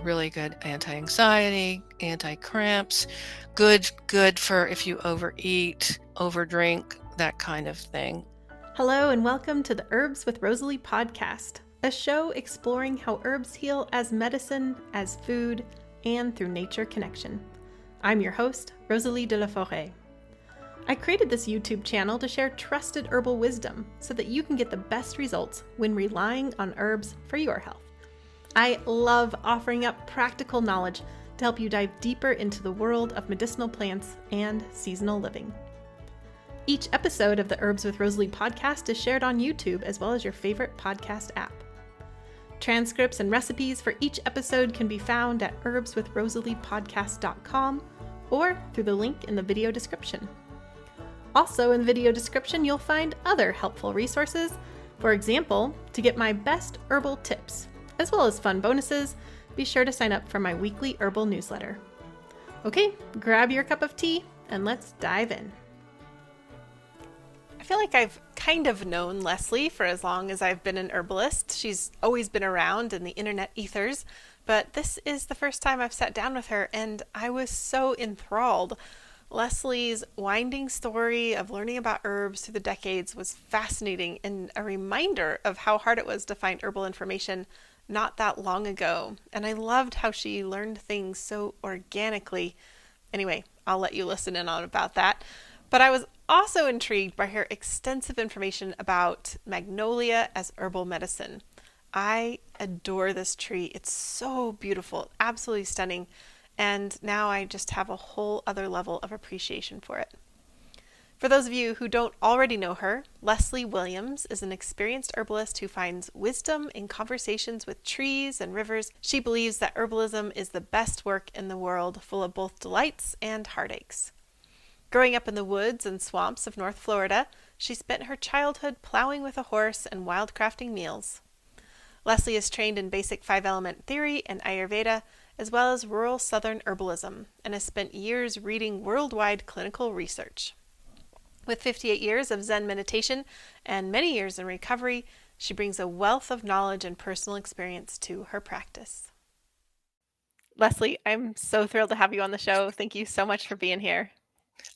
really good anti-anxiety, anti-cramps, good for if you overeat, overdrink, that kind of thing. Hello and welcome to the Herbs with Rosalee podcast, a show exploring how herbs heal as medicine, as food, and through nature connection. I'm your host, Rosalee de la Forêt. I created this YouTube channel to share trusted herbal wisdom so that you can get the best results when relying on herbs for your health. I love offering up practical knowledge to help you dive deeper into the world of medicinal plants and seasonal living. Each episode of the Herbs with Rosalee podcast is shared on YouTube as well as your favorite podcast app. Transcripts and recipes for each episode can be found at herbswithrosaleepodcast.com or through the link in the video description. Also in the video description, you'll find other helpful resources. For example, to get my best herbal tips, as well as fun bonuses, be sure to sign up for my weekly herbal newsletter. Okay, grab your cup of tea and let's dive in. I feel like I've kind of known Leslie for as long as I've been an herbalist. She's always been around in the internet ethers, but this is the first time I've sat down with her and I was so enthralled. Leslie's winding story of learning about herbs through the decades was fascinating and a reminder of how hard it was to find herbal information not that long ago. And I loved how she learned things so organically. Anyway, I'll let you listen in on about that. But I was also intrigued by her extensive information about Magnolia as herbal medicine. I adore this tree. It's so beautiful, absolutely stunning. And now I just have a whole other level of appreciation for it. For those of you who don't already know her, Leslie Williams is an experienced herbalist who finds wisdom in conversations with trees and rivers. She believes that herbalism is the best work in the world, full of both delights and heartaches. Growing up in the woods and swamps of North Florida, she spent her childhood plowing with a horse and wildcrafting meals. Leslie is trained in basic five-element theory and Ayurveda, as well as rural Southern herbalism, and has spent years reading worldwide clinical research. With 58 years of Zen meditation and many years in recovery, she brings a wealth of knowledge and personal experience to her practice. Leslie, I'm so thrilled to have you on the show. Thank you so much for being here.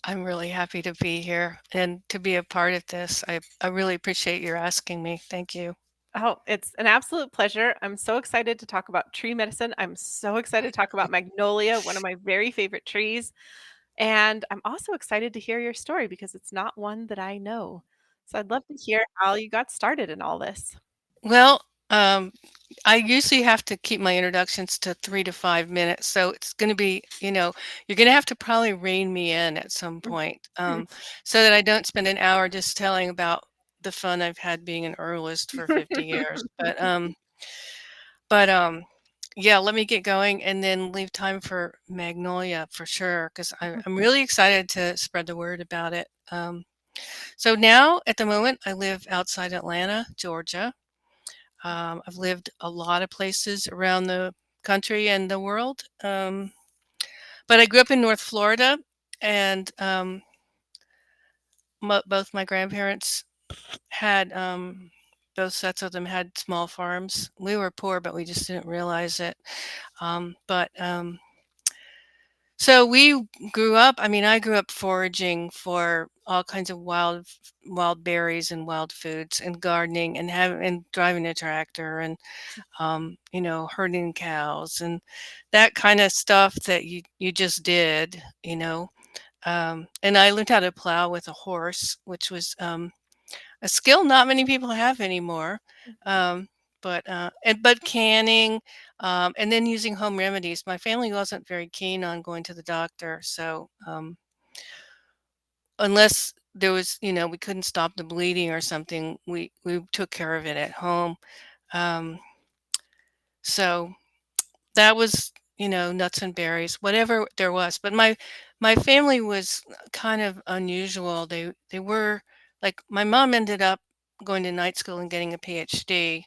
I'm really happy to be here and to be a part of this. I really appreciate your asking me. Thank you. Oh, it's an absolute pleasure. I'm so excited to talk about tree medicine. I'm so excited to talk about Magnolia, one of my very favorite trees. And I'm also excited to hear your story because it's not one that I know. So I'd love to hear how you got started in all this. Well, I usually have to keep my introductions to 3 to 5 minutes, so it's gonna be, you're gonna have to probably rein me in at some point, so that I don't spend an hour just telling about the fun I've had being an herbalist for 50 years. But yeah, let me get going and then leave time for Magnolia for sure, 'cause I'm really excited to spread the word about it. So now, at the moment, I live outside Atlanta, Georgia. I've lived a lot of places around the country and the world. But I grew up in North Florida, and both my grandparents had, both sets of them had small farms. We were poor, but we just didn't realize it. But So we grew up, I grew up foraging for all kinds of wild berries and wild foods and gardening and driving a tractor and herding cows and that kind of stuff that you just did. And I learned how to plow with a horse, which was a skill not many people have anymore. Um, but canning, and then using home remedies. My family wasn't very keen on going to the doctor, so unless there was, we couldn't stop the bleeding or something, we took care of it at home. Um, so that was, nuts and berries, whatever there was. But my family was kind of unusual. They were like, my mom ended up going to night school and getting a PhD,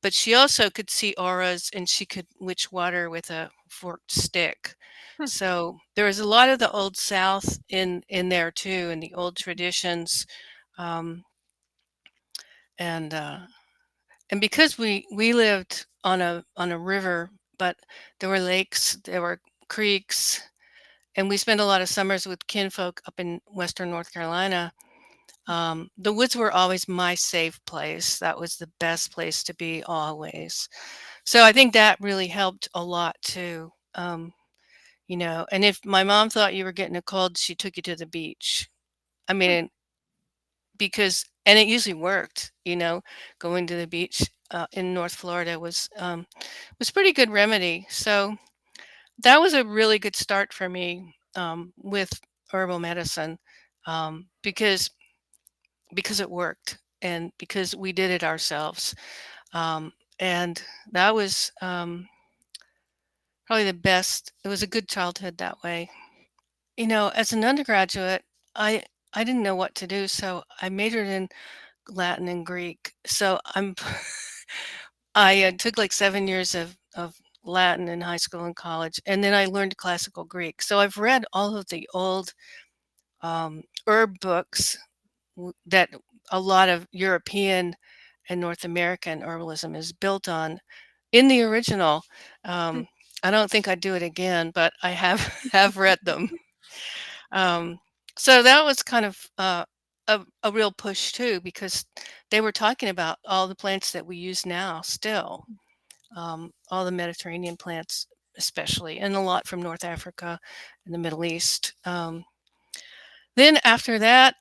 but she also could see auras and she could witch water with a forked stick. So there was a lot of the old South in there too, and the old traditions. Um, and because we lived on a river but there were lakes, there were creeks, and we spent a lot of summers with kinfolk up in Western North Carolina. The woods were always my safe place. That was the best place to be always. So I think that really helped a lot too. And if my mom thought you were getting a cold, she took you to the beach. I mean, and it usually worked, going to the beach in North Florida was pretty good remedy. So that was a really good start for me with herbal medicine because it worked and because we did it ourselves. And that was probably the best. It was a good childhood that way. As an undergraduate, I I didn't know what to do, so I majored in Latin and Greek. So I took like 7 years of Latin in high school and college, and then I learned classical Greek. So I've read all of the old herb books that a lot of European and North American herbalism is built on in the original. Um, I don't think I'd do it again, but I have have read them. Um, so that was kind of a real push too, because they were talking about all the plants that we use now still, all the Mediterranean plants, especially, and a lot from North Africa and the Middle East. Then after that,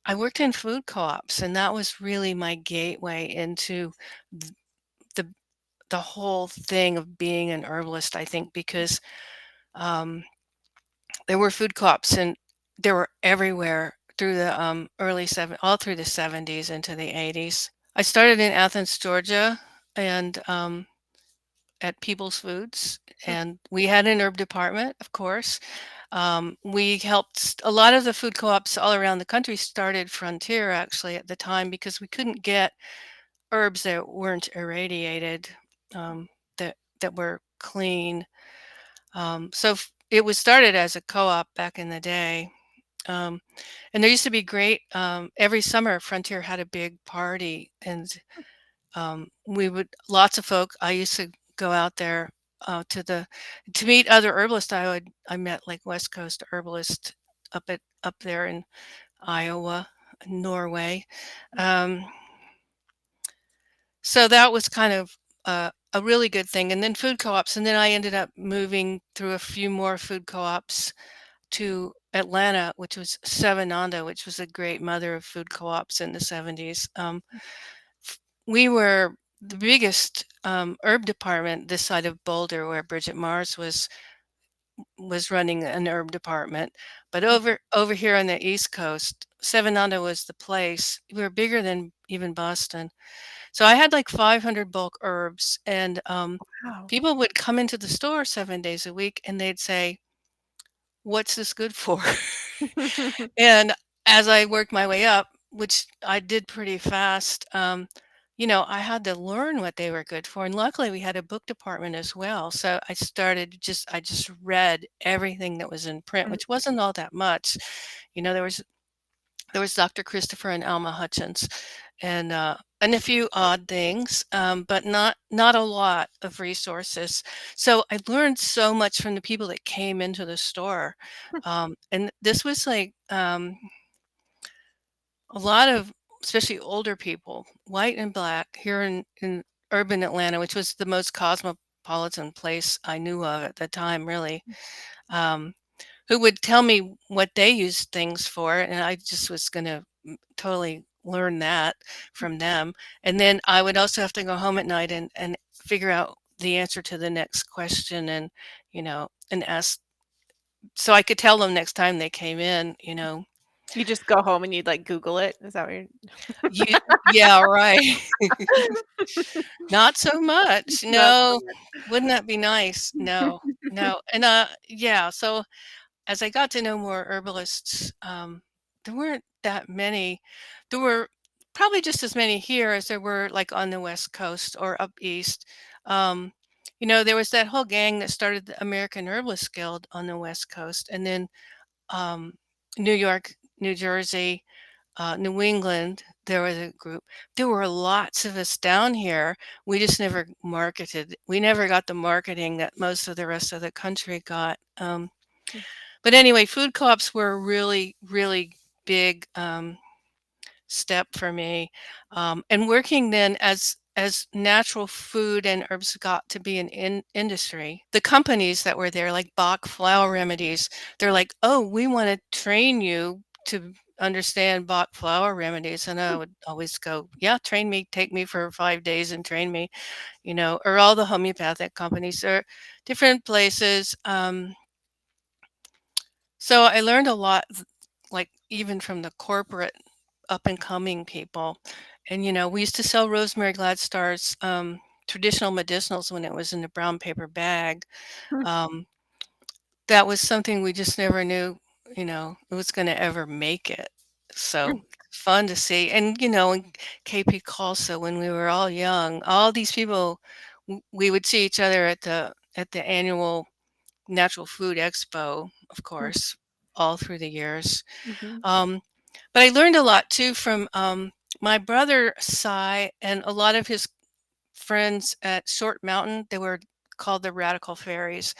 I worked in food co-ops, and that was really my gateway into th- the the whole thing of being an herbalist. I think because um, there were food co-ops, and they were everywhere through the all through the 70s into the 80s. I started in Athens, Georgia, and at People's Foods, and we had an herb department, of course. We helped a lot of the food co-ops all around the country started Frontier actually at the time because we couldn't get herbs that weren't irradiated, that were clean. It was started as a co-op back in the day. Um, and there used to be great, every summer Frontier had a big party, and we would lots of folk. I used to go out there to meet other herbalists. I met like West Coast herbalists up there in Iowa, Norway. Um, so that was kind of a really good thing. And then food co-ops, and then I ended up moving through a few more food co-ops to Atlanta, which was Savananda, which was a great mother of food co-ops in the 70s. We were the biggest herb department this side of Boulder, where Bridget Mars was running an herb department. But over here on the East Coast, Savananda was the place. We were bigger than even Boston. So I had like 500 bulk herbs, and Wow. people would come into the store 7 days a week, and they'd say, "What's this good for?" And as I worked my way up, which I did pretty fast, I had to learn what they were good for. And luckily we had a book department as well. So I just read everything that was in print, which wasn't all that much. There was Dr. Christopher and Alma Hutchins and a few odd things, but not a lot of resources. So I learned so much from the people that came into the store. And this was like a lot of, especially older people, white and black, here in urban Atlanta, which was the most cosmopolitan place I knew of at the time, really, um, who would tell me what they used things for. And I just was going to totally learn that from them. And then I would also have to go home at night and figure out the answer to the next question and ask so I could tell them next time they came in. You just go home and you'd like Google it. Is that what you're You Yeah, right. Not so much. not so No. much. Wouldn't that be nice? No. No. And, yeah, so as I got to know more herbalists, there weren't that many. There were probably just as many here as there were, like, on the West Coast or up east. Um, there was that whole gang that started the American Herbalist Guild on the West Coast, and then, um, New York, New Jersey, New England. there was a group. There were lots of us down here. We just never marketed. We never got the marketing that most of the rest of the country got. But anyway, food co-ops were a really, really big step for me. And working then as natural food and herbs got to be an industry, the companies that were there, like Bach Flower Remedies, they're like, oh, we want to train you to understand Bach flower remedies. And I would always go, yeah, train me, take me for 5 days and train me, or all the homeopathic companies or different places. So I learned a lot, like even from the corporate up and coming people. And, we used to sell rosemary glad stars, traditional medicinals when it was in a brown paper bag. Um, that was something we just never knew, it was going to ever make it. So fun to see. And, in KP Calsa, when we were all young, all these people, we would see each other at the annual Natural Food Expo, of course, all through the years. Um, but I learned a lot too from my brother Cy and a lot of his friends at Short Mountain. They were called the Radical Fairies,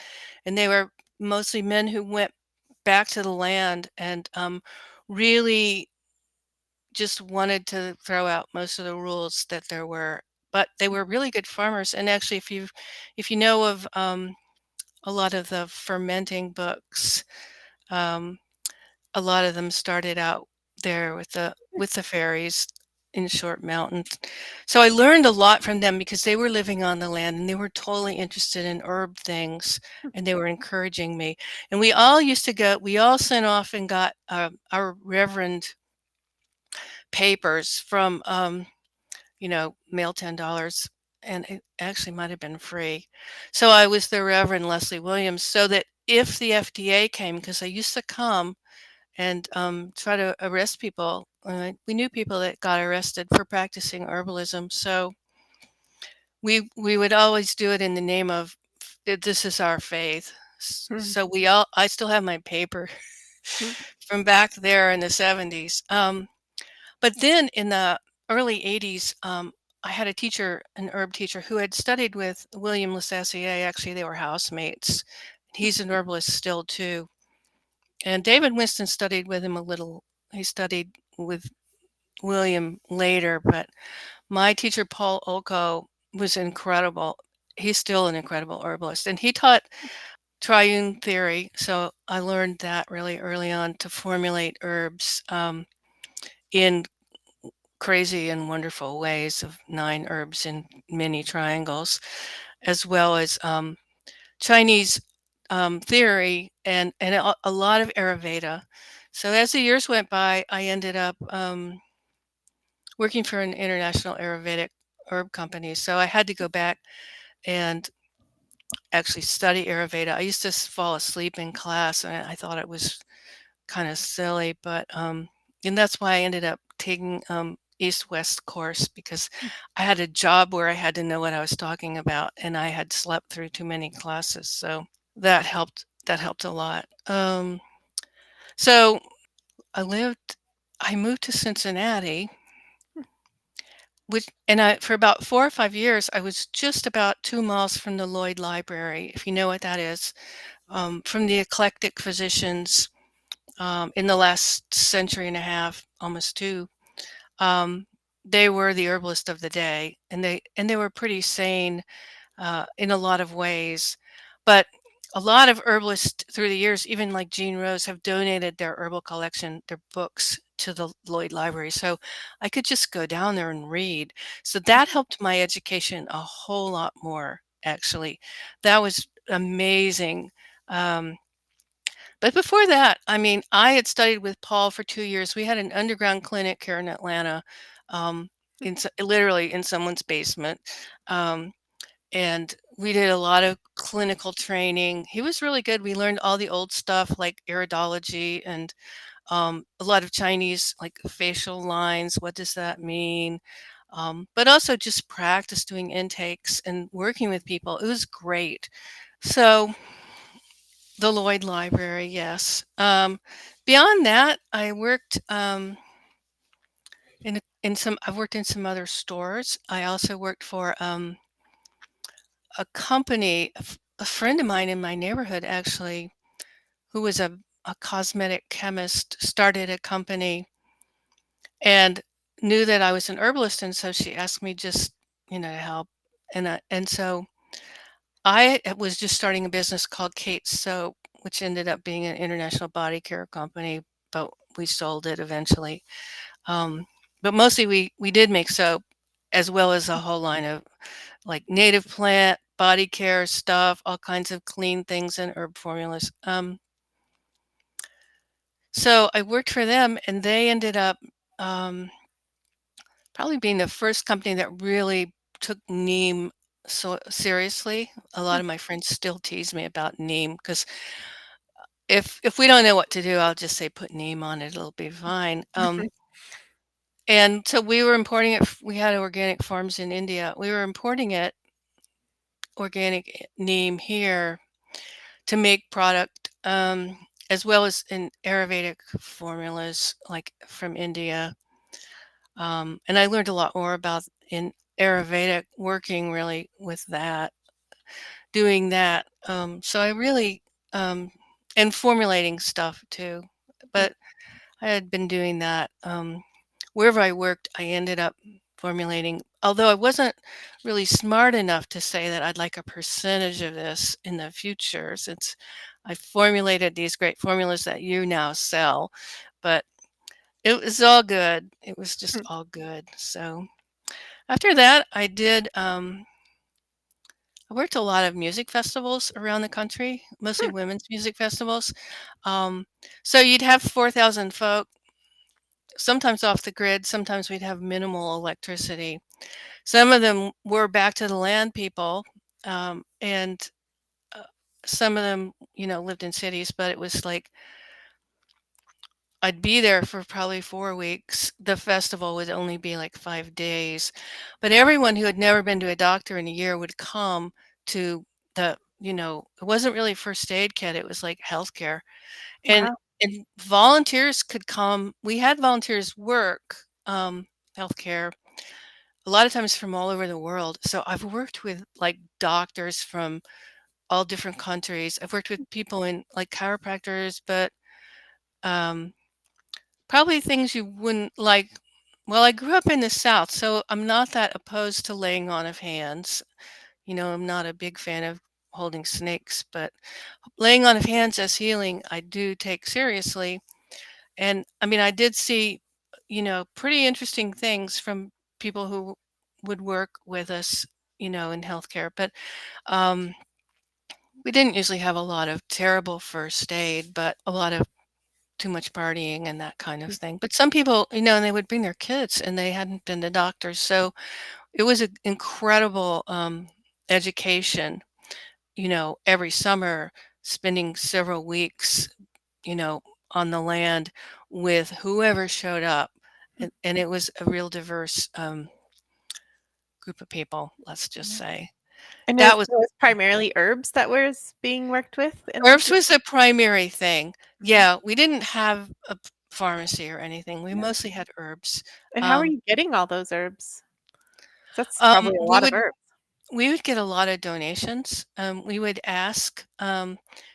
and they were mostly men who went back to the land and really just wanted to throw out most of the rules that there were. But they were really good farmers. And actually, if you know of a lot of the fermenting books, um, a lot of them started out there with the fairies in Short Mountain. So I learned a lot from them because they were living on the land and they were totally interested in herb things and they were encouraging me. And we all sent off and got our reverend papers from, mail $10, and it actually might have been free. So I was the Reverend Leslie Williams, so that if the FDA came, because they used to come and try to arrest people. We knew people that got arrested for practicing herbalism, so we would always do it in the name of this is our faith. So I still have my paper from back there in the 70s. But then in the early 80s, I had a teacher, an herb teacher, who had studied with William Lasassier. Actually, they were housemates. He's an herbalist still too. And David Winston studied with him a little. He studied with William later, but my teacher, Paul Olko, was incredible. He's still an incredible herbalist. And he taught triune theory. So I learned that really early on to formulate herbs in crazy and wonderful ways of 9 herbs in many triangles, as well as Chinese theory and a lot of Ayurveda. So as the years went by, I ended up working for an international Ayurvedic herb company. So I had to go back and actually study Ayurveda. I used to fall asleep in class, and I thought it was kind of silly, but and that's why I ended up taking East-West course because I had a job where I had to know what I was talking about, and I had slept through too many classes, so that helped. That helped a lot. So I moved to Cincinnati, for about 4 or 5 years, I was just about 2 miles from the Lloyd Library, if you know what that is, from the eclectic physicians in the last century and a half, almost two. Um, they were the herbalist of the day, and they were pretty sane in a lot of ways. But a lot of herbalists through the years, even like Jean Rose, have donated their herbal collection, their books, to the Lloyd Library. So I could just go down there and read. So that helped my education a whole lot more, actually. That was amazing. Um, but before that, I mean, I had studied with Paul for 2 years. We had an underground clinic here in Atlanta, um, literally in someone's basement. Um, and we did a lot of clinical training. He was really good. We learned all the old stuff like iridology and a lot of Chinese, like facial lines. What does that mean? But also just practice doing intakes and working with people. It was great. So the Lloyd Library, yes. Beyond that, I worked in some I've worked in some other stores. I also worked for, a company, a friend of mine in my neighborhood actually, who was a cosmetic chemist, started a company and knew that I was an herbalist, and so she asked me just, to help. And so I was just starting a business called Kate's Soap, which ended up being an international body care company, but we sold it eventually. Um, but mostly we did make soap as well as a whole line of like native plant, body care stuff, all kinds of clean things and herb formulas. So I worked for them and they ended up um, probably being the first company that really took neem so seriously. A lot of my friends still tease me about neem because if we don't know what to do, I'll just say put neem on it, it'll be fine. And so we were importing it. We had organic farms in India. We were importing it, organic neem here to make product, as well as in Ayurvedic formulas like from India. And I learned a lot more about in Ayurvedic working really with that, doing that. So I really, um, and formulating stuff too. But I had been doing that. Wherever I worked, I ended up formulating, although I wasn't really smart enough to say that I'd like a percentage of this in the future, since I formulated these great formulas that you now sell. But it was all good. It was just all good. So after that, I worked a lot of music festivals around the country, mostly women's music festivals. Um, so you'd have 4,000 folk, sometimes off the grid, sometimes we'd have minimal electricity. Some of them were back to the land people, and uh, some of them, lived in cities, but it was like I'd be there for probably 4 weeks. The festival would only be like 5 days, but everyone who had never been to a doctor in a year would come to it wasn't really first aid kit, it was like healthcare. And Wow. and volunteers could come. We had volunteers work, healthcare, a lot of times from all over the world. So I've worked with, like, doctors from all different countries. I've worked with people in like, chiropractors, but, um probably things you wouldn't like. Well, I grew up in the South, so I'm not that opposed to laying on of hands. I'm not a big fan of holding snakes, but laying on of hands as healing, I do take seriously. And I mean, I did see, pretty interesting things from people who would work with us, in healthcare. But um, we didn't usually have a lot of terrible first aid, but a lot of too much partying and that kind of thing. But some people, and they would bring their kids and they hadn't been to doctors. So it was an incredible education, every summer, spending several weeks, you know, on the land with whoever showed up. And it was a real diverse group of people, let's just say. And That it was was primarily herbs that was being worked with in this? herbs was the primary thing. Mhm. Yeah, we didn't have a pharmacy or anything. We Yeah. mostly had herbs. And how are Um, you getting all those herbs? That's probably a we lot of would herbs. we would get a lot of donations. We would ask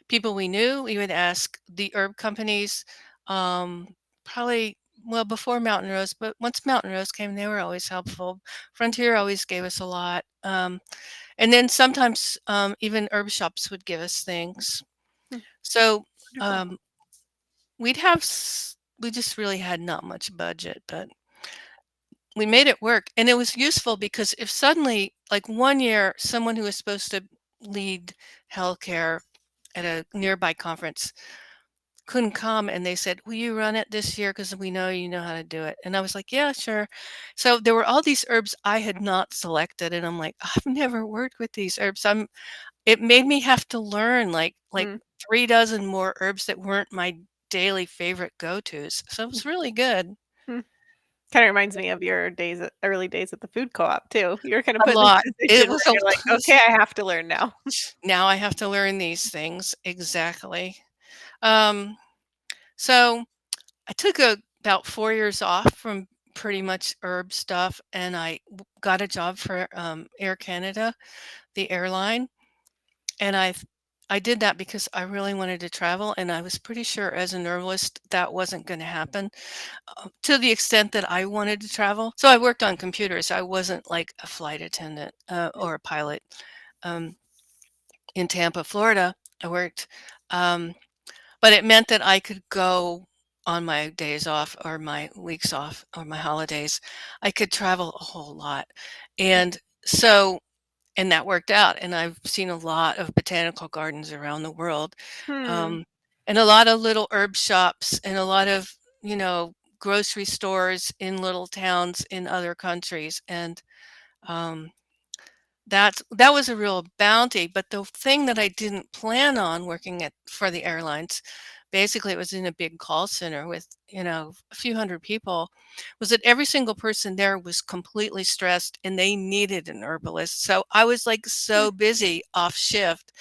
people we knew. We would ask the herb companies. Um, Probably, well, before Mountain Rose, but once Mountain Rose came, they were always helpful. Frontier always gave us a lot, and then sometimes even herb shops would give us things. Hmm, So wonderful. um, we just really had not much budget, but we made it work, and it was useful because if suddenly, like one year, someone who was supposed to lead healthcare at a nearby conference couldn't come, and they said, "Will you run it this year? Because we know you know how to do it." And I was like, "Yeah, sure." So there were all these herbs I had not selected, and I'm like, "I've never worked with these herbs." It made me have to learn like Mm, 3 dozen more herbs that weren't my daily favorite go-tos. So it mm, was really good. mm. Kinda reminds me of your early days at the food co-op too. You're kinda A put in this lot. It position where was a you're like, "Okay, I have to learn now." now I have to learn these things. Exactly. Um, so I took about 4 years off from pretty much herb stuff, and got a job for Air Canada, the airline, and I did that because I really wanted to travel, and I was pretty sure as a herbalist that wasn't going to happen to the extent that I wanted to travel. So I worked on computers. I wasn't like a flight attendant or a pilot. Um, in Tampa, Florida, I worked. Um, But it meant that I could go on my days off or my weeks off or my holidays. I could travel a whole lot. And so, and that worked out. And I've seen a lot of botanical gardens around the world, Hmm. um, and a lot of little herb shops and a lot of, you know, grocery stores in little towns in other countries. And um, that was a real bounty, but the thing that I didn't plan on working at for the airlines, basically it was in a big call center with, you know, a few hundred people, was that every single person there was completely stressed and they needed an herbalist. So I was like Hmm. so busy off shift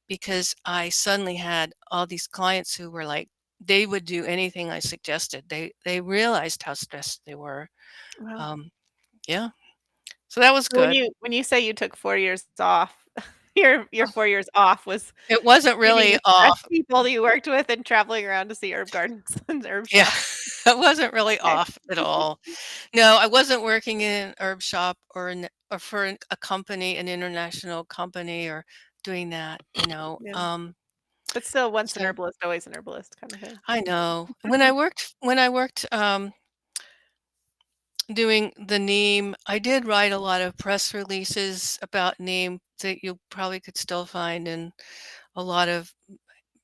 because I suddenly had all these clients who were like they would do anything I suggested. They realized how stressed they were. Well, Um, yeah, so that was so when good. you say you took 4 years off, your 4 years off was It wasn't meeting really the stressed off. people that you worked with and traveling around to see herb gardens and herb Yeah, shops. it wasn't really Okay. off at all. No, I wasn't working in an herb shop or for a company, an international company, or doing that, you know. Yeah. But still, once an So herbalist, always an herbalist kind of thing. I know when I worked doing the neem, I did write a lot of press releases about neem that you probably could still find in a lot of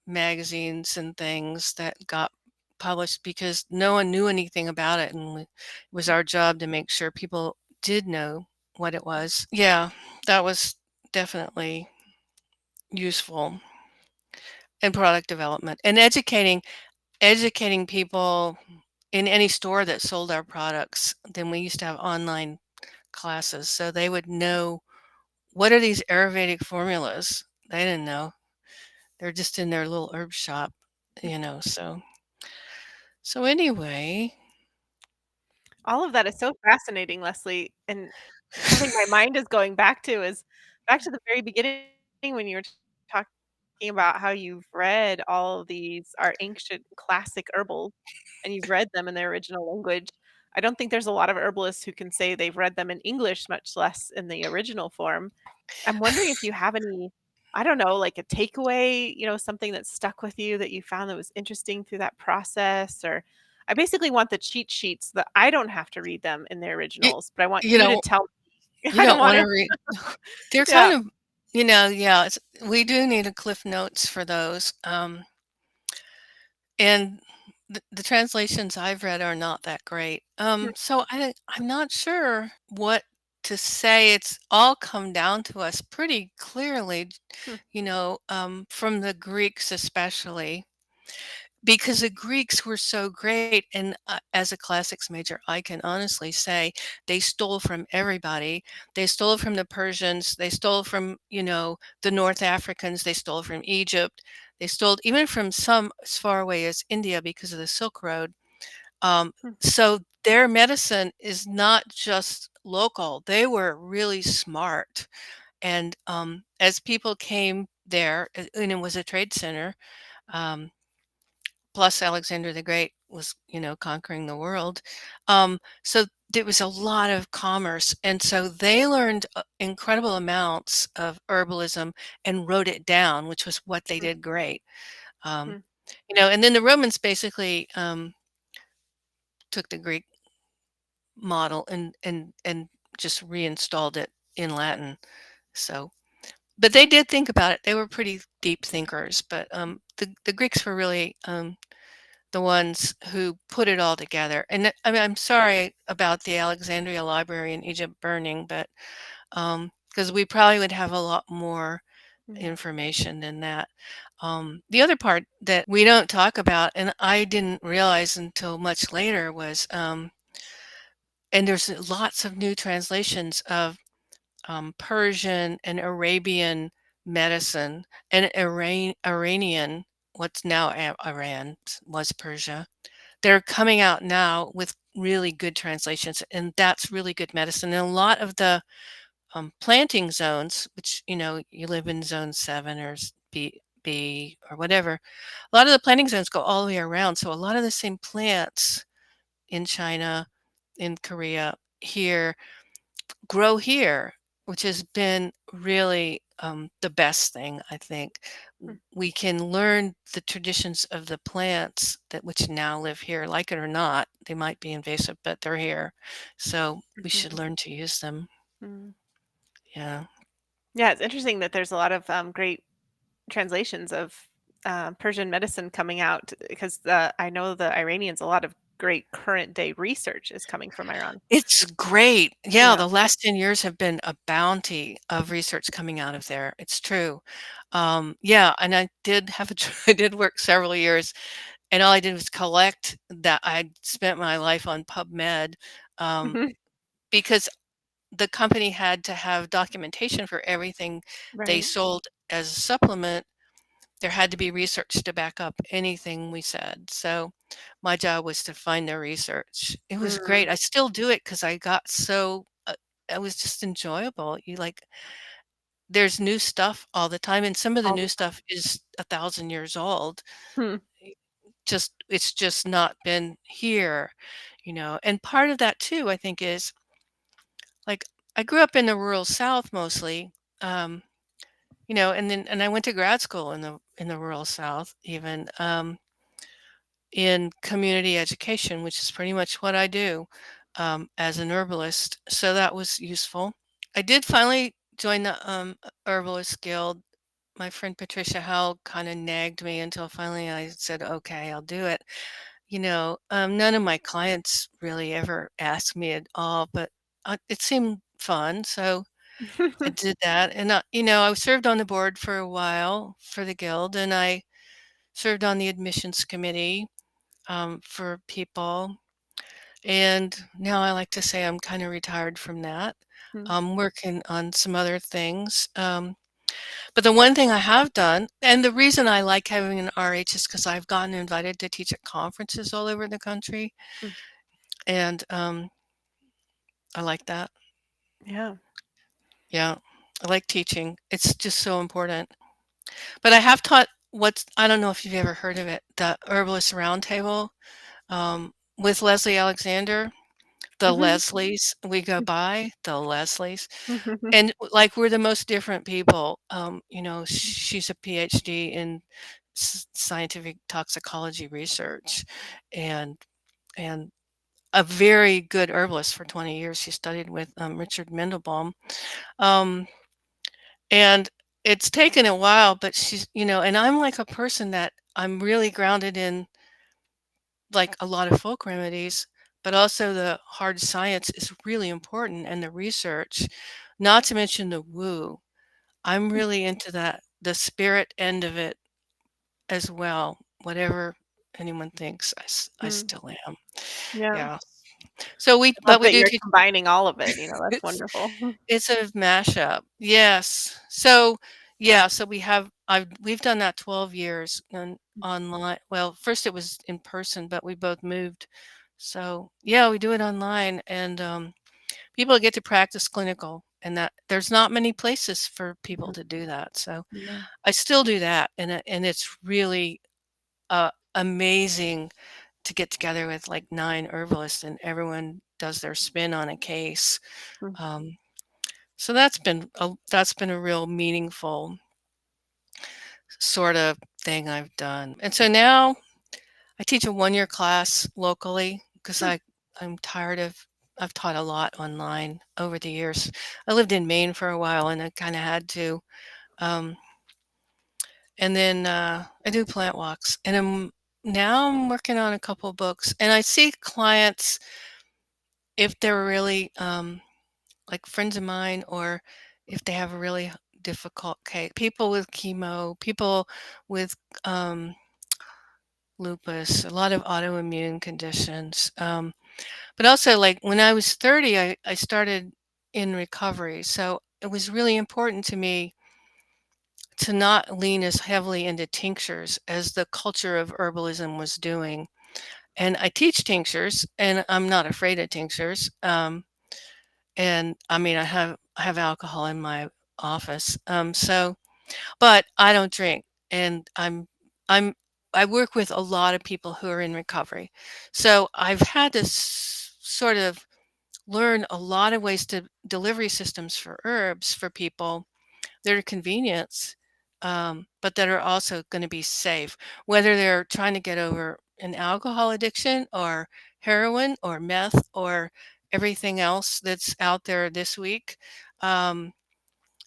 magazines and things that got published because no one knew anything about it, and it was our job to make sure people did know what it was. Yeah, that was definitely useful in product development and educating people in any store that sold our products. Then we used to have online classes so they would know what are these Ayurvedic formulas. They didn't know. They're just in their little herb shop, you know. So anyway, All of that is so fascinating, Leslie, and something my mind is going back to is back to the very beginning when you were talking about how you've read all of these our ancient classic herbals, and you've read them in their original language. I don't think there's a lot of herbalists who can say they've read them in English, much less in the original form. I'm wondering if you have any, I don't know, like a takeaway, something that stuck with you that you found that was interesting through that process, or I basically want the cheat sheets that I don't have to read them in the you, originals, but I want you you to know, tell me. you I don't don't want want to to. read. They're Yeah. kind of, you know, yeah. We do need a cliff notes for those. And the translations I've read are not that great. Mm, So I'm not sure what to say. It's all come down to us pretty clearly, mm, you know, from the Greeks especially. Because the Greeks were so great, and as a classics major, I can honestly say they stole from everybody. They stole from the Persians. They stole from, you know, the North Africans. They stole from Egypt. They stole even from some as far away as India because of the Silk Road. Um, mm, so their medicine is not just local. They were really smart. And as people came there, and it was a trade center, um, plus Alexander the Great was, you know, conquering the world. So there was a lot of commerce. And so they learned incredible amounts of herbalism and wrote it down, which was what they mm, did great. Um, mm, you know, and then the Romans basically took the Greek model and just reinstalled it in Latin. So, but they did think about it. They were pretty deep thinkers. But the Greeks were really the ones who put it all together. And I mean, I'm sorry about the Alexandria Library in Egypt burning, but because we probably would have a lot more mm, information than that. The other part that we don't talk about, and I didn't realize until much later, was, and there's lots of new translations of Persian and Arabian medicine and Iranian, what's now Iran was Persia, they're coming out now with really good translations, and that's really good medicine. And a lot of the planting zones, which you live in zone 7 or B or whatever, a lot of the planting zones go all the way around. So a lot of the same plants in China, in Korea, here grow here, which has been really the best thing, I think. We can learn the traditions of the plants that which now live here, like it or not. They might be invasive, but they're here. So we should Mhm. learn to use them. Mm. Yeah. Yeah, it's interesting that there's a lot of great translations of Persian medicine coming out because I know the Iranians, a lot of great current day research is coming from Iran. It's great. Yeah, Yeah. the last 10 years have been a bounty of research coming out of there. It's true. Yeah, and I did have a I did work several years, and all I did was collect that. I spent my life on PubMed, um, Mhm. because the company had to have documentation for everything they Right. sold as a supplement. There had to be research to back up anything we said. So my job was to find the research. It was Mm. great. I still do it because I got so it was just enjoyable. There's new stuff all the time, and some of the All new the stuff is 1,000 years old. time. It's just not been here. And part of that too, I think, is like I grew up in the rural South mostly. Um, and I went to grad school in the rural South even. In community education, which is pretty much what I do as an herbalist. So that was useful. I did finally join the Herbalist Guild. My friend Patricia Howell kind of nagged me until finally I said, okay, I'll do it. None of my clients really ever asked me at all, but it seemed fun. So I Mhm. did that. And, I served on the board for a while for the guild, and I served on the admissions committee for people. And now I like to say I'm kind of retired from that. I'm working on some other things. But the one thing I have done, and the reason I like having an RH is because I've gotten invited to teach at conferences all over the country. Mm. And I like that. Yeah. Yeah. I like teaching. It's just so important. But I have taught I don't know if you've ever heard of it, the Herbalist Roundtable with Leslie Alexander. The Mhm. Leslies, we go by, the Leslies, and, like, we're the most different people. She's a PhD in scientific toxicology research and and a very good herbalist for 20 years. She studied with, Richard Mendelbaum, um, and it's taken a while, but and I'm like a person that I'm really grounded in, like, a lot of folk remedies, but also the hard science is really important and the research, not to mention the woo. I'm really into that, the spirit end of it as well. Whatever anyone thinks, I Mm. still am. Yeah. Yeah. So I love we that do you're teach. combining all of it, that's It's wonderful. it's a mashup. Yes. So yeah, so we've done that 12 years and online. Well, first it was in person, but we both moved. So yeah, we do it online, and people get to practice clinical, and that there's not many places for people Mhm. to do that. So Yeah. I still do that, and it's really amazing to get together with like 9 herbalists and everyone does their spin on a case. Mm. Um, so that's been a real meaningful sort of thing I've done. And so now I teach a 1-year class locally because Mm. I'm tired of I've taught a lot online over the years. I lived in Maine for a while and I kind of had to. Um, and then I do plant walks, and now I'm working on a couple books, and I see clients if they're really like friends of mine, or if they have a really difficult case, people with chemo, people with um, lupus, a lot of autoimmune conditions. But also, like when I was 30, I started in recovery. So it was really important to me to not lean as heavily into tinctures as the culture of herbalism was doing. And I teach tinctures, and I'm not afraid of tinctures. And I mean, I have alcohol in my office. But I don't drink, and I'm I work with a lot of people who are in recovery. So I've had to sort of learn a lot of ways to delivery systems for herbs for people that are convenience, but that are also going to be safe, whether they're trying to get over an alcohol addiction or heroin or meth or everything else that's out there this week. Um,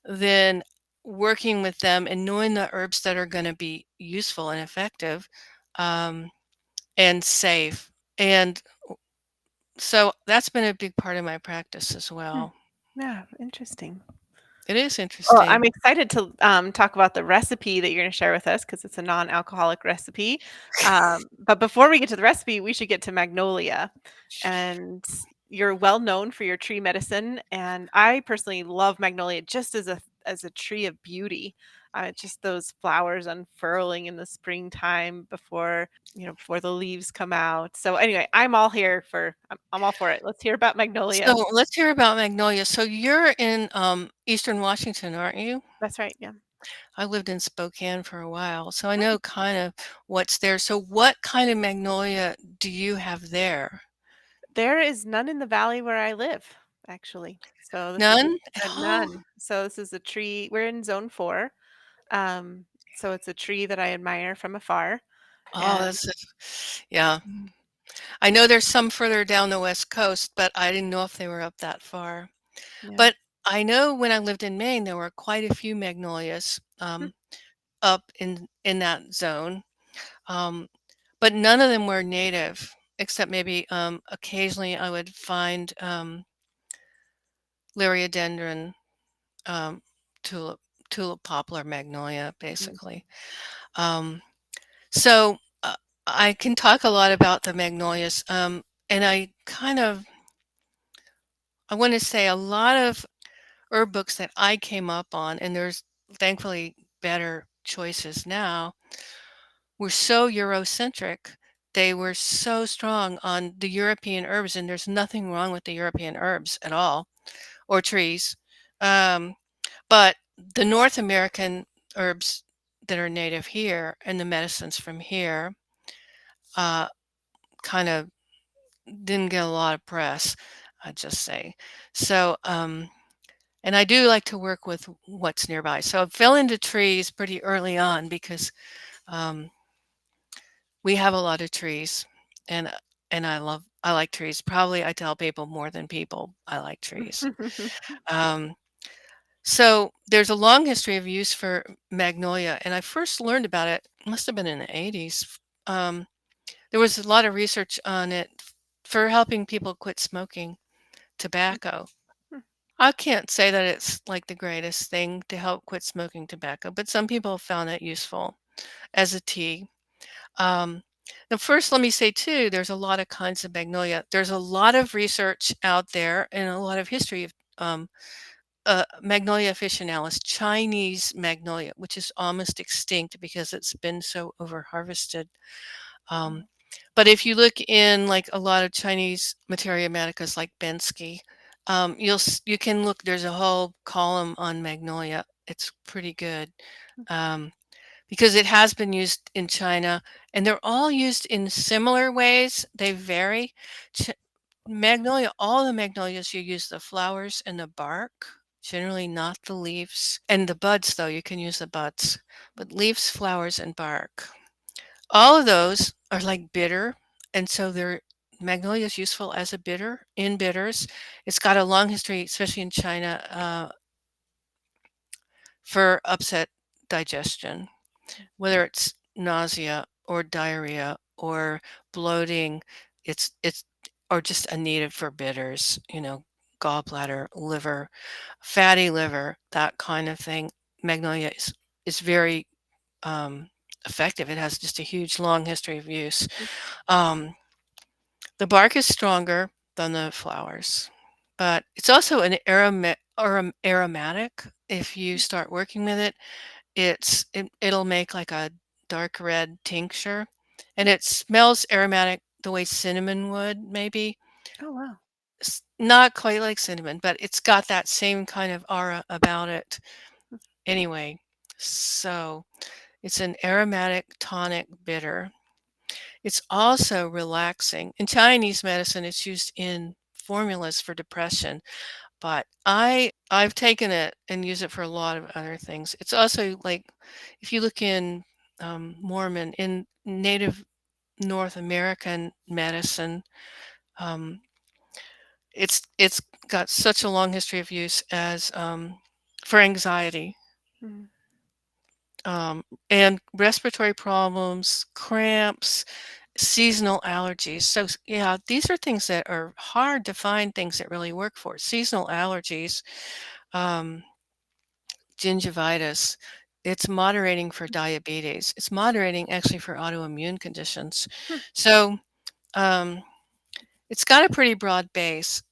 then working with them and knowing the herbs that are going to be useful and effective, um, and safe. And so that's been a big part of my practice as Hmm. well. Yeah, interesting. It is Well, I'm interesting. excited to talk about the recipe that you're going to share with us because it's a non-alcoholic recipe. But before we get to the recipe, we should get to Magnolia. And you're well known for your tree medicine, and I personally love Magnolia just as a tree of beauty. Just those flowers unfurling in the springtime before the leaves come out. So anyway, I'm all for it. Let's hear about Magnolia. So let's hear about Magnolia. So you're in Eastern Washington, aren't you? That's right. Yeah. I lived in Spokane for a while, so I Hmm. know kind of what's there. So what kind of magnolia do you have there? There is none in the valley where I live, actually. So this is None? Oh, none. So this is a tree. We're in zone 4. So it's a tree that I admire from afar. oh, And that's yeah. I know there's some further down the West Coast, but I didn't know if they were up that far. yeah. But I know when I lived in Maine, there were quite a few magnolias up in that zone, um, but none of them were native, except maybe occasionally I would find Liriodendron, um, tulip, tulip poplar magnolia, Mhm. basically. Um, so I can talk a lot about the magnolias, and I want to say a lot of herb books that I came up on, and there's thankfully better choices now, were so Eurocentric. They were so strong on the European herbs, and there's nothing wrong with the European herbs at all, or trees. Um, but the North American herbs that are native here and the medicines from here uh, kind of didn't get a lot of press, I'd just say. So, and I do like to work with what's nearby. So I fell into trees pretty early on because um, we have a lot of trees, and I like trees. Probably I tell people more than people I like trees. Um, so there's a long history of use for magnolia, and I first learned about it must have been in the 80s. Um, there was a lot of research on it for helping people quit smoking tobacco. I can't say that it's like the greatest thing to help quit smoking tobacco, but some people have found it useful as a tea. Um, now, first, let me say too, there's a lot of kinds of magnolia. There's a lot of research out there and a lot of history of Magnolia officinalis, Chinese magnolia, which is almost extinct because it's been so over harvested. Um, but if you look in like a lot of Chinese materia medicas like Bensky, you can look. There's a whole column on magnolia. It's pretty good um, because it has been used in China, and they're all used in similar ways. They vary. Ch- Magnolia, all the magnolias, you use the flowers and the bark, generally not the leaves. And the buds, though, you can use the buds, but leaves, flowers, and bark. All of those are like bitter, and so they're magnolia is useful as a bitter in bitters. It's got a long history, especially in China, for upset digestion, whether it's nausea or diarrhea or bloating. It's or just a need for bitters, gallbladder, liver, fatty liver, that kind of thing. Magnolia is very um, effective. It has just a huge long history of use. Um, the bark is stronger than the flowers, but it's also an aromatic. If you start working with it, it'll make like a dark red tincture, and it smells aromatic the way cinnamon would, maybe. Oh, wow. Not quite like cinnamon, but it's got that same kind of aura about it. Anyway, so it's an aromatic tonic bitter. It's also relaxing. In Chinese medicine, it's used in formulas for depression, but I've taken it and use it for a lot of other things. It's also like if you look in Mormon in Native North American medicine, um, it's got such a long history of use as for anxiety Mm. um, and respiratory problems, cramps, seasonal allergies. So, yeah, these are things that are hard to find things that really work for. Seasonal allergies, um, gingivitis, it's moderating for diabetes. It's moderating actually for autoimmune conditions. Hmm. So, um, it's got a pretty broad base.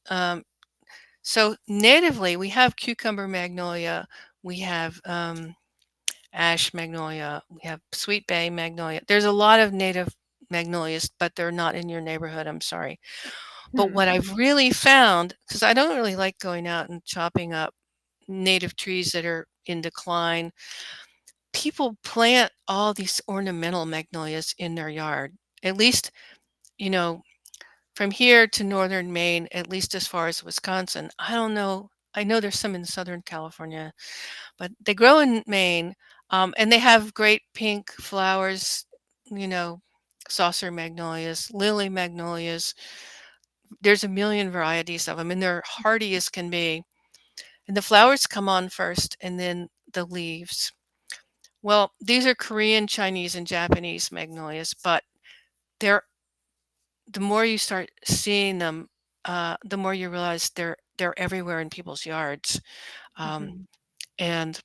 So, natively, we have cucumber magnolia, we have ash magnolia, we have sweet bay magnolia. There's a lot of native magnolias, but they're not in your neighborhood. I'm sorry. But Hmm. what I've really found, because I don't really like going out and chopping up native trees that are in decline, people plant all these ornamental magnolias in their yard. At least, you know, from here to northern Maine, at least as far as Wisconsin. I don't know. I know there's some in Southern California, but they grow in Maine, and they have great pink flowers, you know, saucer magnolias, lily magnolias. There's a million varieties of them, and they're hardy as can be. And the flowers come on first, and then the leaves. Well, these are Korean, Chinese, and Japanese magnolias, but they're the more you start seeing them, the more you realize they're everywhere in people's yards, um, Hmm. and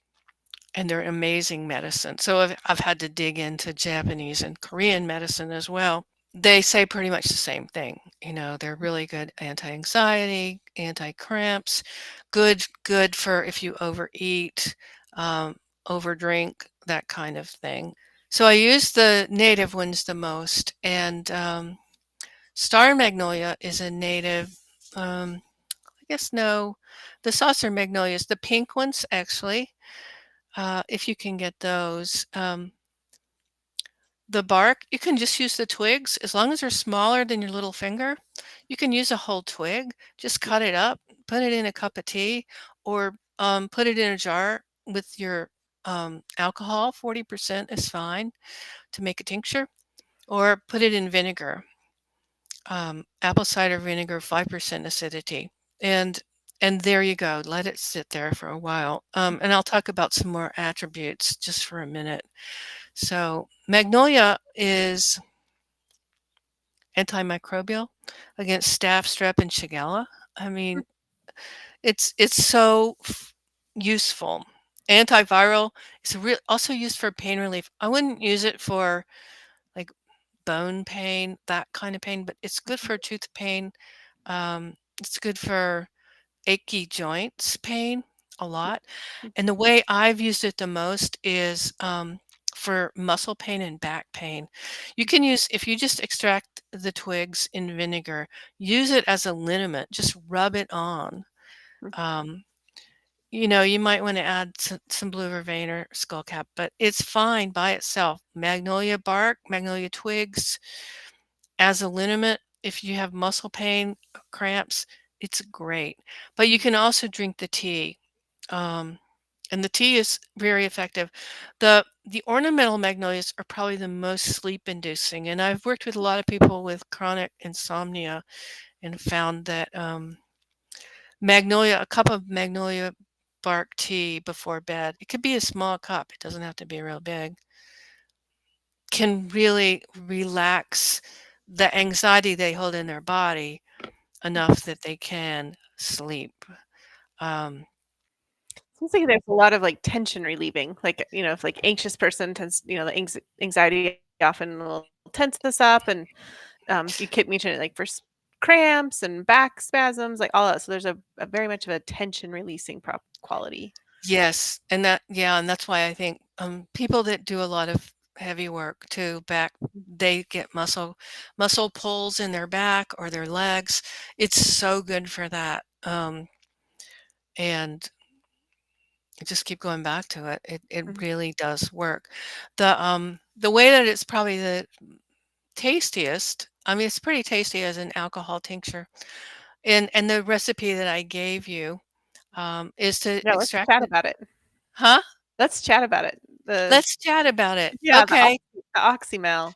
and they're amazing medicine. So I've had to dig into Japanese and Korean medicine as well. They say pretty much the same thing. You know, they're really good anti-anxiety, anti-cramps, good for if you overeat, overdrink, that kind of thing. So I use the native ones the most, and star magnolia is a native. I guess no, the saucer magnolias, the pink ones actually, if you can get those. The bark, you can just use the twigs as long as they're smaller than your little finger. You can use a whole twig, just cut it up, put it in a cup of tea, or put it in a jar with your alcohol. 40% is fine to make a tincture, or put it in vinegar, apple cider vinegar, 5% acidity. And and there you go. Let it sit there for a while. And I'll talk about some more attributes just for a minute. So magnolia is antimicrobial against staph, strep, and shigella. I mean, it's so useful. Antiviral is also used for pain relief. I wouldn't use it for like bone pain, that kind of pain, but it's good for tooth pain. It's good for achy joints pain a lot. And the way I've used it the most is for muscle pain and back pain. You can use, if you just extract the twigs in vinegar, use it as a liniment, just rub it on. Um, you might want to add some blue vervain or skullcap, but it's fine by itself. Magnolia bark, magnolia twigs as a liniment, if you have muscle pain, cramps, it's great. But you can also drink the tea. Um, and the tea is very effective. The ornamental magnolias are probably the most sleep inducing, and I've worked with a lot of people with chronic insomnia and found that a cup of magnolia bark tea before bed, it could be a small cup, it doesn't have to be real big, can really relax the anxiety they hold in their body enough that they can sleep. Um, Seems like there's a lot of like tension relieving. Like, if like anxious person tends, the anxiety often will tense this up, and you keep mentioning it like for cramps and back spasms, like all that. So there's a very much of a tension releasing quality. yes, and that's why I think people that do a lot of heavy work too. Back, they get muscle pulls in their back or their legs. It's so good for that. And just keep going back to it. It Mhm. really does work. The way that it's probably the tastiest, I mean, it's pretty tasty as an alcohol tincture. And the recipe that I gave you, is to Yeah, let's extract chat it. about it. Huh? Let's chat about it. The Let's chat about it. yeah, Okay. the oxymel.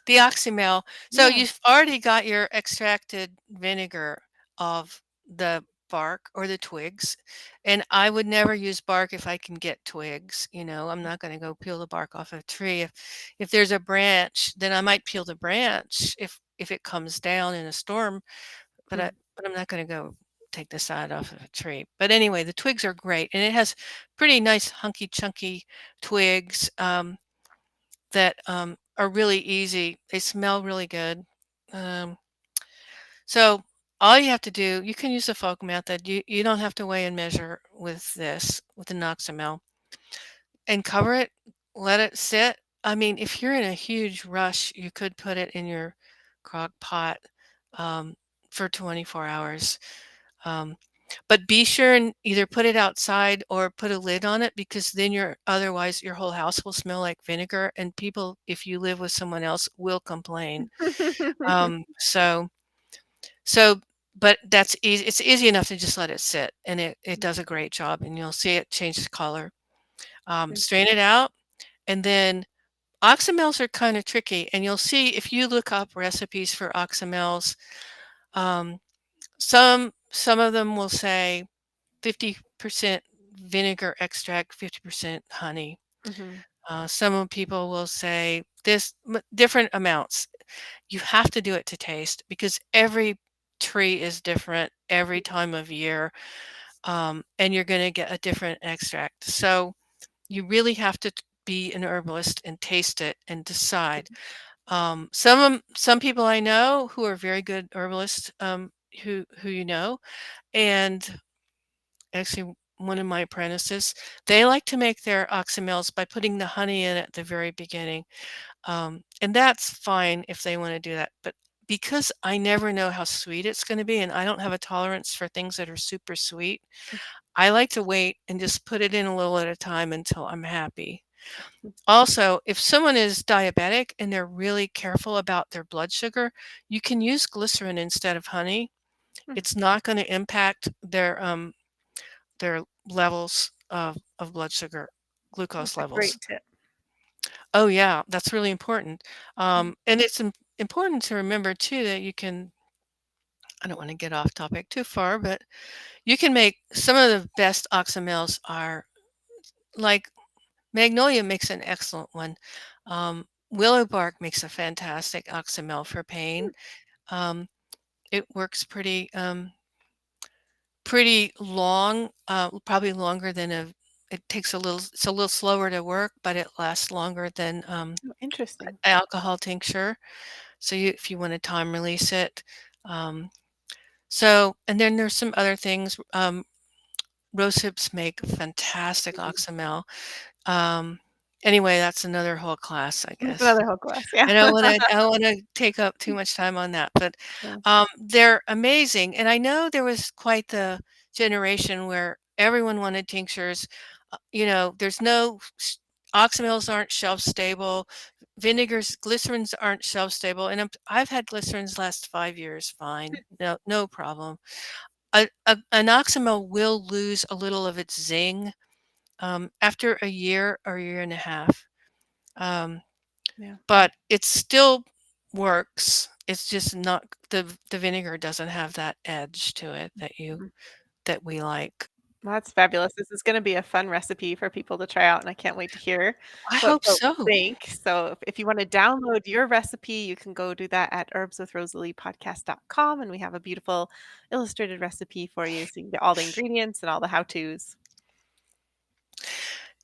The oxymel. So Yeah. you've already got your extracted vinegar of the bark or the twigs. And I would never use bark if I can get twigs. I'm not going to go peel the bark off a tree. If there's a branch, then I might peel the branch if it comes down in a storm, but Mm, I'm not going to go take the side off of a tree. But anyway, the twigs are great, and it has pretty nice hunky chunky twigs. That are really easy. They smell really good. Um, so all you have to do, you can use the folk method. You don't have to weigh and measure with this, with the Noxamel, and cover it, let it sit. I mean, if you're in a huge rush, you could put it in your crock pot um, for 24 hours. Um, but be sure and either put it outside or put a lid on it, because then otherwise your whole house will smell like vinegar, and people, if you live with someone else, will complain. So so but that's easy. It's easy enough to just let it sit, and it does a great job, and you'll see it changes color. Strain it out, and then oxymels are kind of tricky, and you'll see if you look up recipes for oxymels. Um, some of them will say 50% vinegar extract, 50% honey. Mhm. Some people will say different amounts. You have to do it to taste, because every tree is different every time of year, and you're going to get a different extract. So you really have to be an herbalist and taste it and decide. Some people I know who are very good herbalists, who and actually one of my apprentices, they like to make their oxymels by putting the honey in at the very beginning. And that's fine if they want to do that. But because I never know how sweet it's going to be, and I don't have a tolerance for things that are super sweet, I like to wait and just put it in a little at a time until I'm happy. Also, if someone is diabetic and they're really careful about their blood sugar, you can use glycerin instead of honey. Mm, It's not going to impact their levels of blood sugar, that's glucose a levels. great tip. Oh yeah, that's really important. Mm, And it's important to remember too that I don't want to get off topic too far, but you can make some of the best oxymels are like Magnolia makes an excellent one. Willow bark makes a fantastic oxymel for pain. Um, it works pretty long, probably longer than it takes it's a little slower to work, but it lasts longer than oh, interesting. alcohol tincture. So if you want to time release it. Um, and then there's some other things. Rose hips make fantastic Mhm. oxymel. Um, anyway, that's another whole class, I That's guess. another whole glass, yeah. I don't wanna take up too much time on that, but, Yeah. they're amazing, and I know there was quite the generation where everyone wanted tinctures. There's no s oxymels aren't shelf stable, glycerins aren't shelf stable, and I've had glycerins last 5 years fine, no problem. An oxymel will lose a little of its zing, after a year or a year and a half. Um Yeah. but it still works. It's just not the vinegar doesn't have that edge to it Mm. that we like. Well, that's fabulous. This is gonna be a fun recipe for people to try out, and I can't wait to hear I what hope folks so. think. So if you wanna download your recipe, you can go do that at herbswithrosalie.podcast.com, and we have a beautiful illustrated recipe for you so you can get all the ingredients and all the how-tos.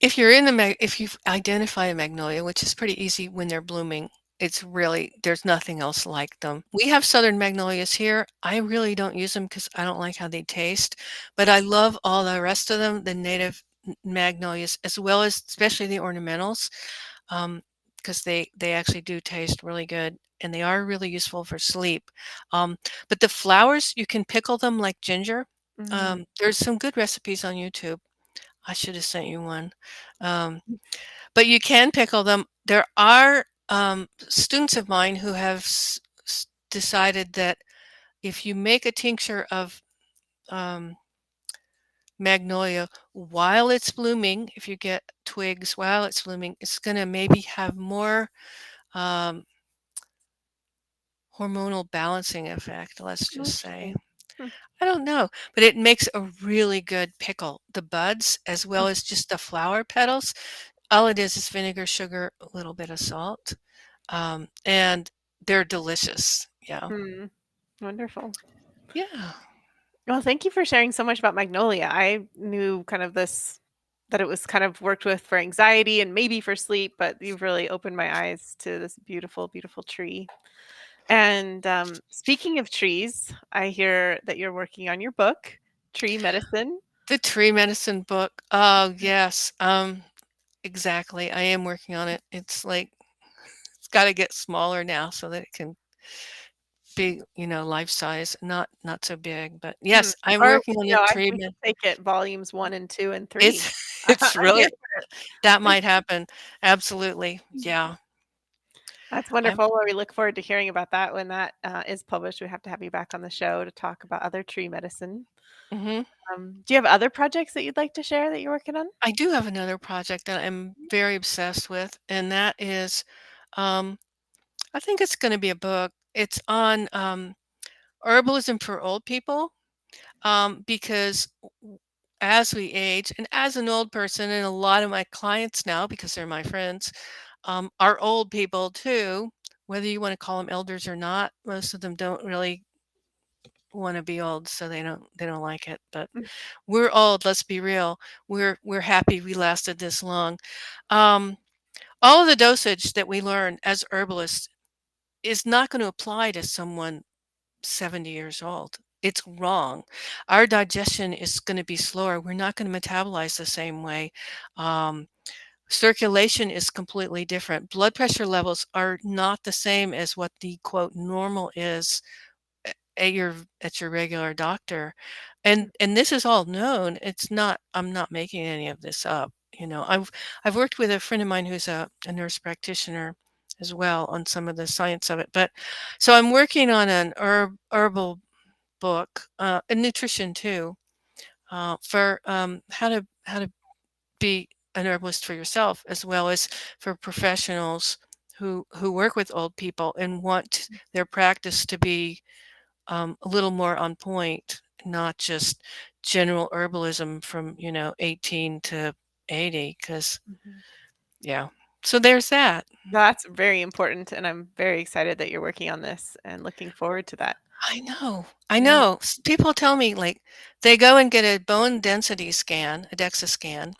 If you identify a magnolia, which is pretty easy when they're blooming, there's nothing else like them. We have southern magnolias here. I really don't use them because I don't like how they taste, but I love all the rest of them, the native magnolias, as well as especially the ornamentals. Um, because they actually do taste really good, and they are really useful for sleep. Um, but the flowers, you can pickle them like ginger. Mm. There's some good recipes on YouTube. I should have sent you one. Um, but you can pickle them. There are students of mine who have decided that if you make a tincture of um, magnolia while it's blooming, if you get twigs while it's blooming, it's going to maybe have more um, hormonal balancing effect, let's just say. Interesting. Hmm. I don't know, but it makes a really good pickle. The buds, as well as just the flower petals, all it is vinegar, sugar, a little bit of salt, and they're delicious. Yeah. Hmm. Wonderful. Yeah. Well, thank you for sharing so much about magnolia. I knew kind of this that it was kind of worked with for anxiety and maybe for sleep, but you've really opened my eyes to this beautiful, beautiful tree. And speaking of trees, I hear that you're working on your book, Tree Medicine. The tree medicine book. Oh, yes. Exactly. I am working on it. It's like it's got to get smaller now so that it can be, life size, not so big. But Hmm. yes, I'm Or working on the we treatment. should take it volumes 1 and 2 and It's 3. it's I'm here really for it. that might happen. Absolutely. Yeah. That's I'm wonderful. Well, we look forward to hearing about that when that is published. We have to have you back on the show to talk about other tree medicine. mhm. Do you have other projects that you'd like to share that you're working on? I do have another project that I'm very obsessed with, and that is um I think it's going to be a book. It's on herbalism for old people. Because as we age, and as an old person, and a lot of my clients now, because they're my friends, are old people too. Whether you want to call them elders or not, most of them don't really want to be old, so they don't like it. But Mm. we're old. Let's be real. We're happy we lasted this long. Um, all of the dosage that we learn as herbalists is not going to apply to someone 70 years old. It's wrong. Our digestion is going to be slower. We're not going to metabolize the same way. Um, Circulation is completely different. Blood pressure levels are not the same as what the quote normal is at your regular doctor. And this is all known. It's not I'm not making any of this up. I've worked with a friend of mine who's a nurse practitioner as well on some of the science of it. But so I'm working on an herbal book, and nutrition too, for how to be an herbalist for yourself, as well as for professionals who work with old people and want their practice to be a little more on point, not just general herbalism from 18 to 80. Because Mhm. yeah, so there's that. That's very important, and I'm very excited that you're working on this and looking forward to that. I know. I Yeah. know. People tell me like they go and get a bone density scan, a DEXA scan,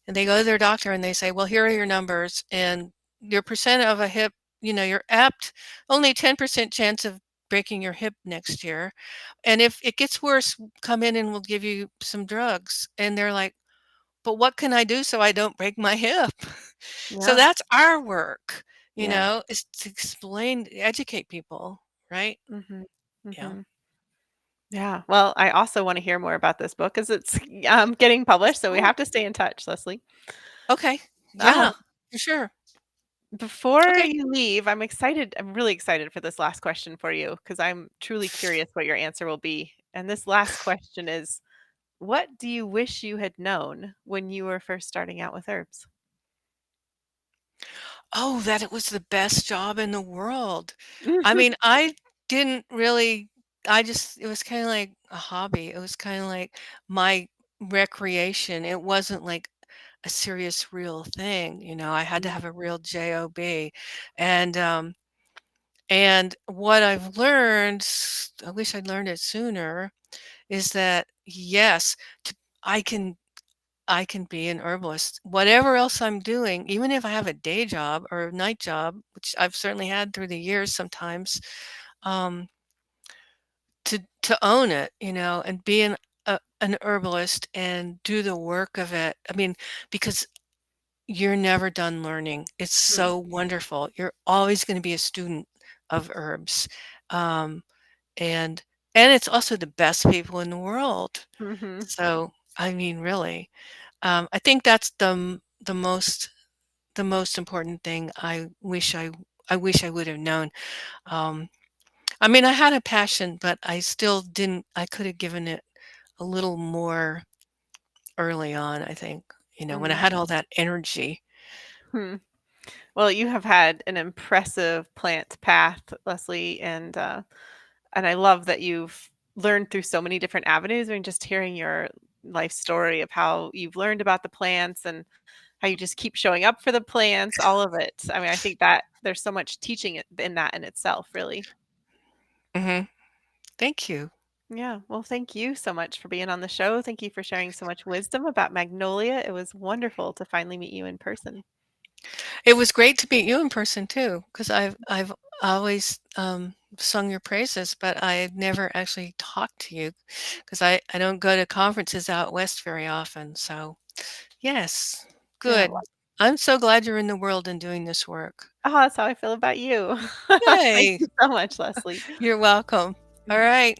and they go to their doctor and they say, well, here are your numbers and your percent of a hip, you're apt, only 10% chance of breaking your hip next year. And if it gets worse, come in and we'll give you some drugs. And they're like, but what can I do so I don't break my hip? So Yeah. that's our work, Yeah. is to explain, educate people, right? Mhm. Yeah. Mhm. Yeah. Well, I also wanna hear more about this book as it's, getting published, so we Oh, have to stay in touch, Leslie. okay. Um, Yeah, for sure. before Okay. you leave, I'm really excited for this last question for you because 'cause I'm truly curious what your answer will be. And this last question is, what do you wish you had known when you were first starting out with herbs? Oh, that it was the best job in the world. I Mhm. mean, I didn't really I just it was kinda like a hobby. It was kinda like my recreation. It wasn't like a serious real thing, I had to Yeah. have a real job. And, and what I've learned, I wish I'd learned it sooner, is that, yes, t I can be an herbalist. Whatever else I'm doing, even if I have a day job or a night job, which I've certainly had through the years sometimes, um, to own it, and be an herbalist and do the work of it. I mean, because you're never done learning. It's Hmm. so wonderful. You're always going to be a student of herbs. Um, and and it's also the best people in the world. Hmm. So, I mean, really, I think that's the most important thing. I wish I would have known. Um, I mean, I had a passion, but I still didn't. I could have given it a little more early on. I think, when I Hmm. had all that energy. Hmm. Well, you have had an impressive plant path, Leslie, and I love that you've learned through so many different avenues. I mean, just hearing your life story of how you've learned about the plants and how you just keep showing up for the plants, all of it. I mean, I think that there's so much teaching in that in itself, really. Hmm. Thank you. Yeah. Well, thank you so much for being on the show. Thank you for sharing so much wisdom about Magnolia. It was wonderful to finally meet you in person. It was great to meet you in person too, because I've always sung your praises, but I've never actually talked to you because I don't go to conferences out west very often. So yes, Yeah. good. I'm so glad you're in the world and doing this work. Oh, that's how I feel about you. Thank Yay! you so much, Leslie. You're welcome. All right.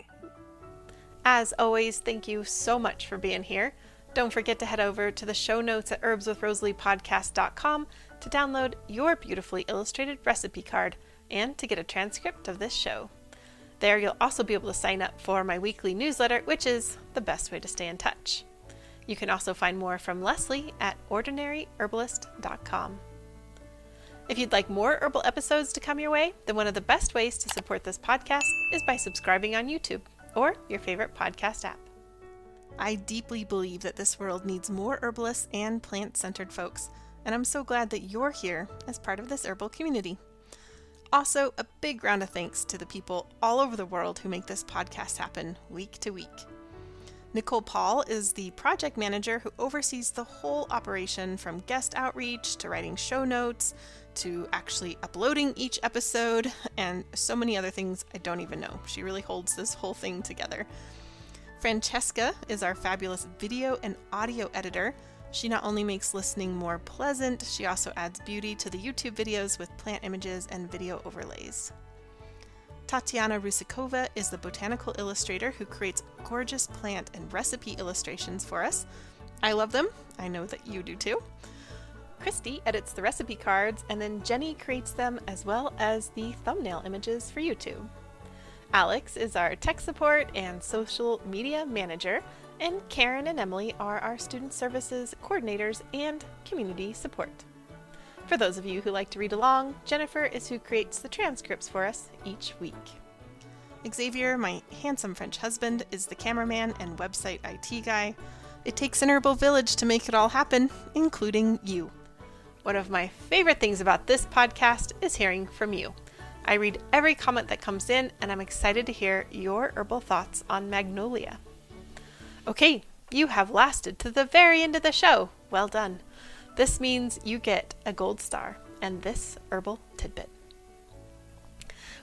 As always, thank you so much for being here. Don't forget to head over to the show notes at herbswithrosaliepodcast.com to download your beautifully illustrated recipe card and to get a transcript of this show. There, you'll also be able to sign up for my weekly newsletter, which is the best way to stay in touch. You can also find more from Leslie at ordinaryherbalist.com. If you'd like more herbal episodes to come your way, then one of the best ways to support this podcast is by subscribing on YouTube or your favorite podcast app. I deeply believe that this world needs more herbalists and plant-centered folks, and I'm so glad that you're here as part of this herbal community. Also, a big round of thanks to the people all over the world who make this podcast happen week to week. Nicole Paul is the project manager who oversees the whole operation, from guest outreach to writing show notes to actually uploading each episode and so many other things I don't even know. She really holds this whole thing together. Francesca is our fabulous video and audio editor. She not only makes listening more pleasant, she also adds beauty to the YouTube videos with plant images and video overlays. Tatiana Rusikova is the botanical illustrator who creates gorgeous plant and recipe illustrations for us. I love them. I know that you do too. Christy edits the recipe cards, and then Jenny creates them as well as the thumbnail images for YouTube. Alex is our tech support and social media manager, and Karen and Emily are our student services coordinators and community support. For those of you who like to read along, Jennifer is who creates the transcripts for us each week. Xavier, my handsome French husband, is the cameraman and website IT guy. It takes an herbal village to make it all happen, including you. One of my favorite things about this podcast is hearing from you. I read every comment that comes in, and I'm excited to hear your herbal thoughts on Magnolia. Okay, you have lasted to the very end of the show. Well done. This means you get a gold star and this herbal tidbit.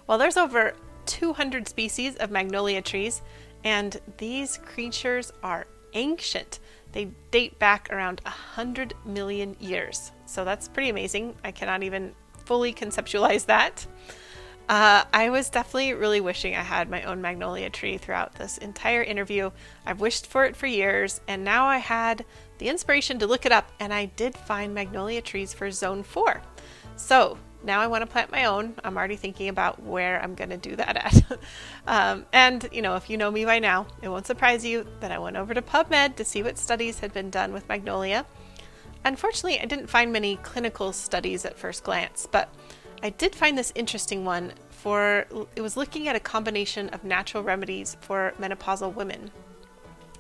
Well, there's over 200 species of magnolia trees, and these creatures are ancient. They date back around 100 million years. So that's pretty amazing. I cannot even fully conceptualize that. I was definitely really wishing I had my own magnolia tree throughout this entire interview. I've wished for it for years, and now I had the inspiration to look it up, and I did find magnolia trees for Zone 4. So now I want to plant my own. I'm already thinking about where I'm going to do that at. And, if you know me by now, it won't surprise you that I went over to PubMed to see what studies had been done with magnolia. Unfortunately, I didn't find many clinical studies at first glance, but I did find this interesting one. It was looking at a combination of natural remedies for menopausal women.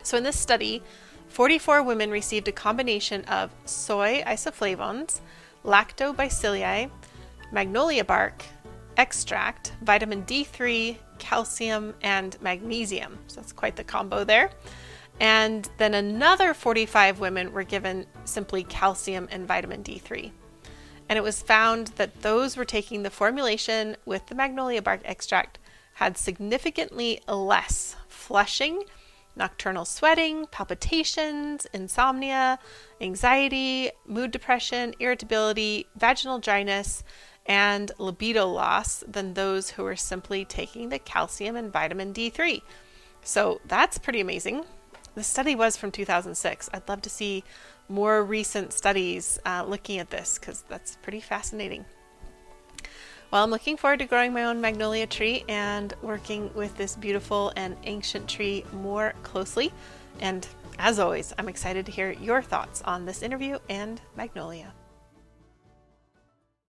So in this study, 44 women received a combination of soy isoflavones, lactobacilli, magnolia bark, extract, vitamin D3, calcium, and magnesium. So that's quite the combo there. And then another 45 women were given simply calcium and vitamin D3. And it was found that those were taking the formulation with the magnolia bark extract had significantly less flushing nocturnal sweating, palpitations, insomnia, anxiety, mood depression, irritability, vaginal dryness, and libido loss than those who were simply taking the calcium and vitamin D3. So that's pretty amazing. The study was from 2006. I'd love to see more recent studies looking at this because that's pretty fascinating. Well, I'm looking forward to growing my own magnolia tree and working with this beautiful and ancient tree more closely. And as always, I'm excited to hear your thoughts on this interview and magnolia.